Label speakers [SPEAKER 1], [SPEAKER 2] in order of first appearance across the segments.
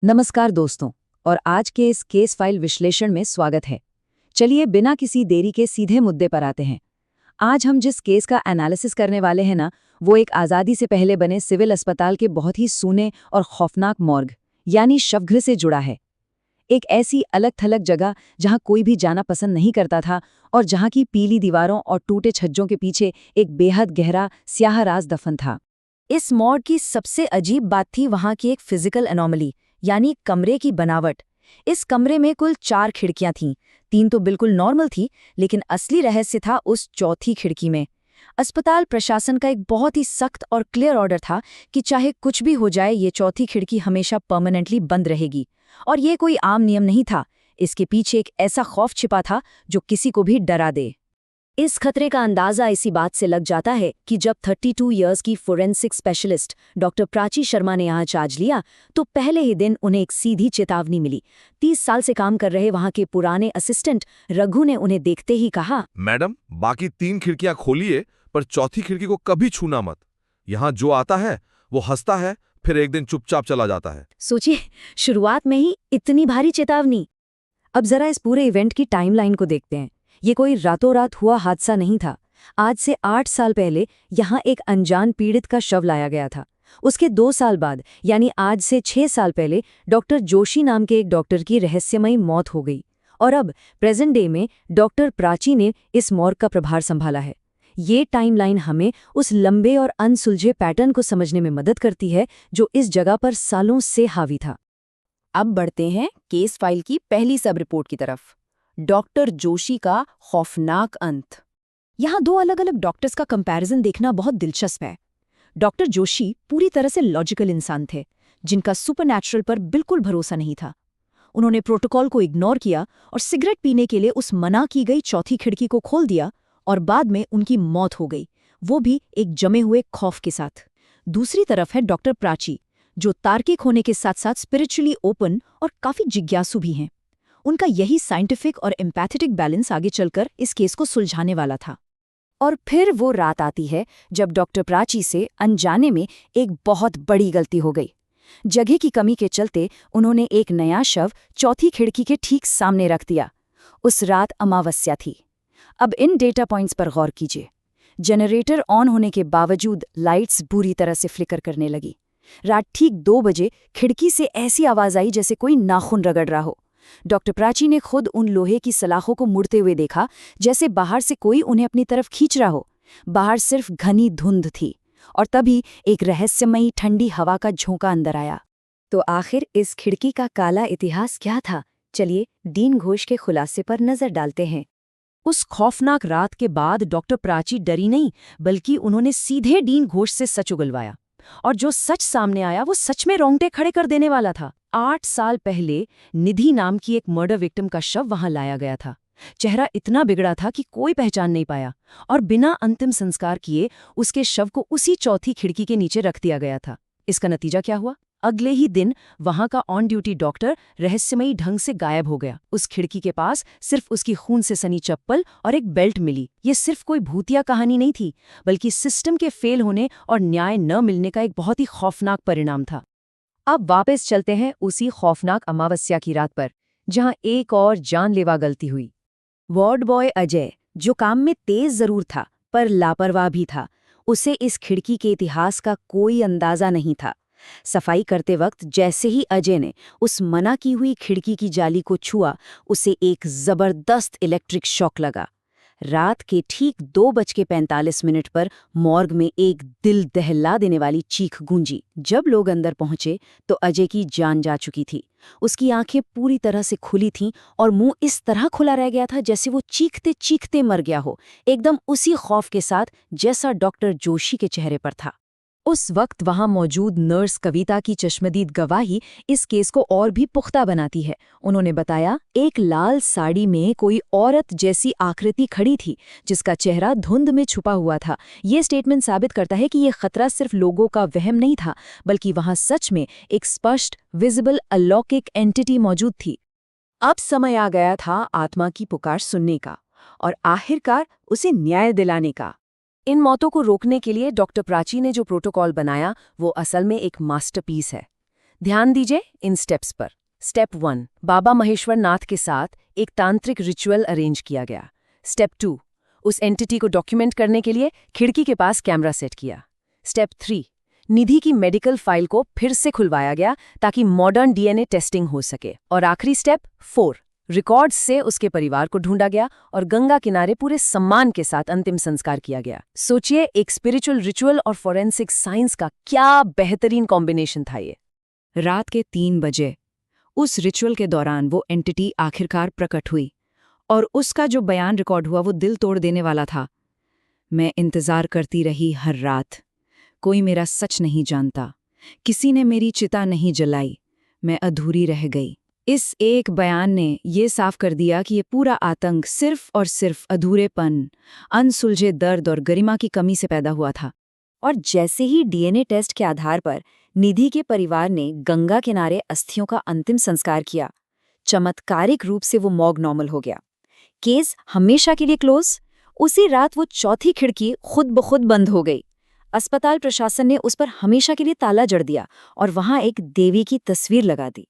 [SPEAKER 1] नमस्कार दोस्तों, और आज के इस केस फाइल विश्लेषण में स्वागत है। चलिए बिना किसी देरी के सीधे मुद्दे पर आते हैं। आज हम जिस केस का एनालिसिस करने वाले हैं ना, वो एक आज़ादी से पहले बने सिविल अस्पताल के बहुत ही सूने और खौफनाक मॉर्ग यानी शवगृह से जुड़ा है। एक ऐसी अलग थलग जगह जहां कोई भी जाना पसंद नहीं करता था और जहां की पीली दीवारों और टूटे छज्जों के पीछे एक बेहद गहरा स्याह राज दफन था। इस मॉर्ग की सबसे अजीब बात थी वहां की एक फिजिकल एनोमली, यानी कमरे की बनावट। इस कमरे में कुल 4 खिड़कियां थीं। 3 तो बिल्कुल नॉर्मल थी, लेकिन असली रहस्य था उस चौथी खिड़की में। अस्पताल प्रशासन का एक बहुत ही सख्त और क्लियर ऑर्डर था कि चाहे कुछ भी हो जाए, ये चौथी खिड़की हमेशा परमानेंटली बंद रहेगी। और ये कोई आम नियम नहीं था, इसके पीछे एक ऐसा खौफ छिपा था जो किसी को भी डरा दे। इस खतरे का अंदाजा इसी बात से लग जाता है कि जब 32 इयर्स की forensic specialist doctor Prachi Sharma ने यहाँ चार्ज लिया, तो पहले ही दिन उन्हें एक सीधी चेतावनी मिली। 30 साल से काम कर रहे वहाँ के पुराने असिस्टेंट रघु ने उन्हें देखते ही कहा,
[SPEAKER 2] मैडम, बाकी 3 खिड़कियां खोलिए, पर चौथी खिड़की को कभी छूना मत। यहाँ जो आता है वो हंसता है, फिर एक दिन चुपचाप चला जाता है।
[SPEAKER 1] सोचिए, शुरुआत में ही इतनी भारी चेतावनी। अब जरा इस पूरे इवेंट की टाइमलाइन को देखते हैं। ये कोई रातों रात हुआ हादसा नहीं था। आज से 8 साल पहले यहाँ एक अनजान पीड़ित का शव लाया गया था। उसके 2 साल बाद, यानी आज से 6 साल पहले, डॉक्टर जोशी नाम के एक डॉक्टर की रहस्यमयी मौत हो गई। और अब प्रेजेंट डे में डॉक्टर प्राची ने इस मॉर्ग का प्रभार संभाला है। ये टाइमलाइन हमें उस लंबे और अनसुलझे पैटर्न को समझने में मदद करती है जो इस जगह पर सालों से हावी था। अब बढ़ते हैं केस फाइल की पहली सब रिपोर्ट की तरफ। डॉक्टर जोशी का खौफनाक अंत। यहाँ 2 अलग अलग डॉक्टर्स का कंपैरिजन देखना बहुत दिलचस्प है। डॉक्टर जोशी पूरी तरह से लॉजिकल इंसान थे, जिनका सुपरनैचुरल पर बिल्कुल भरोसा नहीं था। उन्होंने प्रोटोकॉल को इग्नोर किया और सिगरेट पीने के लिए उस मना की गई चौथी खिड़की को खोल दिया, और बाद में उनकी मौत हो गई, वो भी एक जमे हुए खौफ के साथ। दूसरी तरफ है डॉक्टर प्राची, जो तार्किक होने के साथ साथ स्पिरिचुअली ओपन और काफी जिज्ञासु भी हैं। उनका यही साइंटिफिक और एम्पैथेटिक बैलेंस आगे चलकर इस केस को सुलझाने वाला था। और फिर वो रात आती है जब डॉक्टर प्राची से अनजाने में एक बहुत बड़ी गलती हो गई। जगह की कमी के चलते उन्होंने एक नया शव चौथी खिड़की के ठीक सामने रख दिया। उस रात अमावस्या थी। अब इन डेटा पॉइंट्स पर गौर कीजिए। जनरेटर ऑन होने के बावजूद लाइट्स बुरी तरह से फ्लिकर करने लगी। रात ठीक 2 बजे खिड़की से ऐसी आवाज आई जैसे कोई नाखून रगड़ रहा हो। डॉक्टर प्राची ने खुद उन लोहे की सलाखों को मुड़ते हुए देखा, जैसे बाहर से कोई उन्हें अपनी तरफ खींच रहा हो। बाहर सिर्फ घनी धुंध थी, और तभी एक रहस्यमयी ठंडी हवा का झोंका अंदर आया। तो आखिर इस खिड़की का काला इतिहास क्या था? चलिए डीन घोष के खुलासे पर नजर डालते हैं। उस खौफनाक रात के बाद डॉक्टर प्राची डरी नहीं, बल्कि उन्होंने सीधे डीन घोष से सच उगलवाया। और जो सच सामने आया वो सच में रोंगटे खड़े कर देने वाला था। 8 साल पहले निधि नाम की एक मर्डर विक्टिम का शव वहां लाया गया था। चेहरा इतना बिगड़ा था कि कोई पहचान नहीं पाया, और बिना अंतिम संस्कार किए उसके शव को उसी चौथी खिड़की के नीचे रख दिया गया था। इसका नतीजा क्या हुआ? अगले ही दिन वहां का ऑन ड्यूटी डॉक्टर रहस्यमयी ढंग से गायब हो गया। उस खिड़की के पास सिर्फ उसकी खून से सनी चप्पल और एक बेल्ट मिली। ये सिर्फ कोई भूतिया कहानी नहीं थी, बल्कि सिस्टम के फेल होने और न्याय न मिलने का एक बहुत ही खौफनाक परिणाम था। अब वापस चलते हैं उसी खौफनाक अमावस्या की रात पर, जहां एक और जानलेवा गलती हुई। वार्ड बॉय अजय, जो काम में तेज जरूर था पर लापरवाह भी था, उसे इस खिड़की के इतिहास का कोई अंदाजा नहीं था। सफाई करते वक्त जैसे ही अजय ने उस मना की हुई खिड़की की जाली को छुआ, उसे एक जबरदस्त इलेक्ट्रिक शॉक लगा। रात के ठीक 2:45 पर मॉर्ग में एक दिल दहला देने वाली चीख गूंजी। जब लोग अंदर पहुंचे तो अजय की जान जा चुकी थी। उसकी आंखें पूरी तरह से खुली थीं और मुंह इस तरह खुला रह गया था जैसे वो चीखते चीखते मर गया हो, एकदम उसी खौफ के साथ जैसा डॉक्टर जोशी के चेहरे पर था। उस वक्त वहां मौजूद नर्स कविता की चश्मदीद गवाही इस केस को और भी पुख्ता बनाती है। उन्होंने बताया, एक लाल साड़ी में कोई औरत जैसी आकृति खड़ी थी जिसका चेहरा धुंध में छुपा हुआ था। ये स्टेटमेंट साबित करता है कि ये खतरा सिर्फ लोगों का वहम नहीं था, बल्कि वहां सच में एक स्पष्ट विजिबल अलौकिक एंटिटी मौजूद थी। अब समय आ गया था आत्मा की पुकार सुनने का और आखिरकार उसे न्याय दिलाने का। इन मौतों को रोकने के लिए डॉक्टर प्राची ने जो प्रोटोकॉल बनाया वो असल में एक मास्टरपीस है।
[SPEAKER 3] ध्यान दीजिए इन स्टेप्स पर। स्टेप 1, बाबा महेश्वर नाथ के साथ एक तांत्रिक रिचुअल अरेंज किया गया। स्टेप 2, उस एंटिटी को डॉक्यूमेंट करने के लिए खिड़की के पास कैमरा सेट किया। स्टेप 3, निधि की मेडिकल फाइल को फिर से खुलवाया गया ताकि मॉडर्न डीएनए टेस्टिंग हो सके। और आखिरी स्टेप 4, रिकॉर्ड्स से उसके परिवार को ढूंढा गया और गंगा किनारे पूरे सम्मान के साथ अंतिम संस्कार किया गया। सोचिए, एक स्पिरिचुअल रिचुअल और फोरेंसिक साइंस का क्या बेहतरीन कॉम्बिनेशन था ये।
[SPEAKER 1] रात के 3 बजे उस रिचुअल के दौरान वो एंटिटी आखिरकार प्रकट हुई और उसका जो बयान रिकॉर्ड हुआ वो दिल तोड़ देने वाला था। मैं इंतजार करती रही हर रात। कोई मेरा सच नहीं जानता। किसी ने मेरी चिता नहीं जलाई। मैं अधूरी रह गई। इस एक बयान ने ये साफ कर दिया कि ये पूरा आतंक सिर्फ और सिर्फ अधूरेपन, अनसुलझे दर्द और गरिमा की कमी से पैदा हुआ था। और जैसे ही डीएनए टेस्ट के आधार पर निधि के परिवार ने गंगा किनारे अस्थियों का अंतिम संस्कार किया, चमत्कारिक रूप से वो मॉर्ग नॉर्मल हो गया। केस हमेशा के लिए क्लोज। उसी रात वो चौथी खिड़की खुद ब खुद बंद हो गई। अस्पताल प्रशासन ने उस पर हमेशा के लिए ताला जड़ दिया और वहां एक देवी की तस्वीर लगा दी।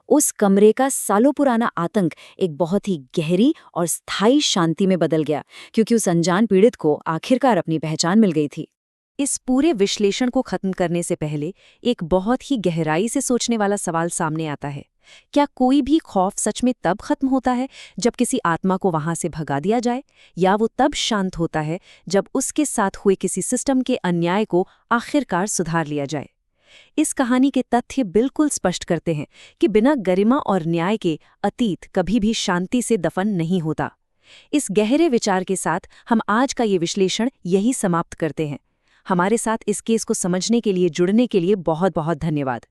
[SPEAKER 1] उस कमरे का सालों पुराना आतंक एक बहुत ही गहरी और स्थायी शांति में बदल गया, क्योंकि उस अनजान पीड़ित को आखिरकार अपनी पहचान मिल गई थी।
[SPEAKER 3] इस पूरे विश्लेषण को खत्म करने से पहले एक बहुत ही गहराई से सोचने वाला सवाल सामने आता है। क्या कोई भी खौफ सच में तब खत्म होता है जब किसी आत्मा को वहां से भगा दिया जाए, या वो तब शांत होता है जब उसके साथ हुए किसी सिस्टम के अन्याय को आखिरकार सुधार लिया जाए? इस कहानी के तथ्य बिल्कुल स्पष्ट करते हैं कि बिना गरिमा और न्याय के अतीत कभी भी शांति से दफन नहीं होता। इस गहरे विचार के साथ हम आज का ये विश्लेषण यही समाप्त करते हैं। हमारे साथ इस केस को समझने के लिए, जुड़ने के लिए बहुत बहुत धन्यवाद।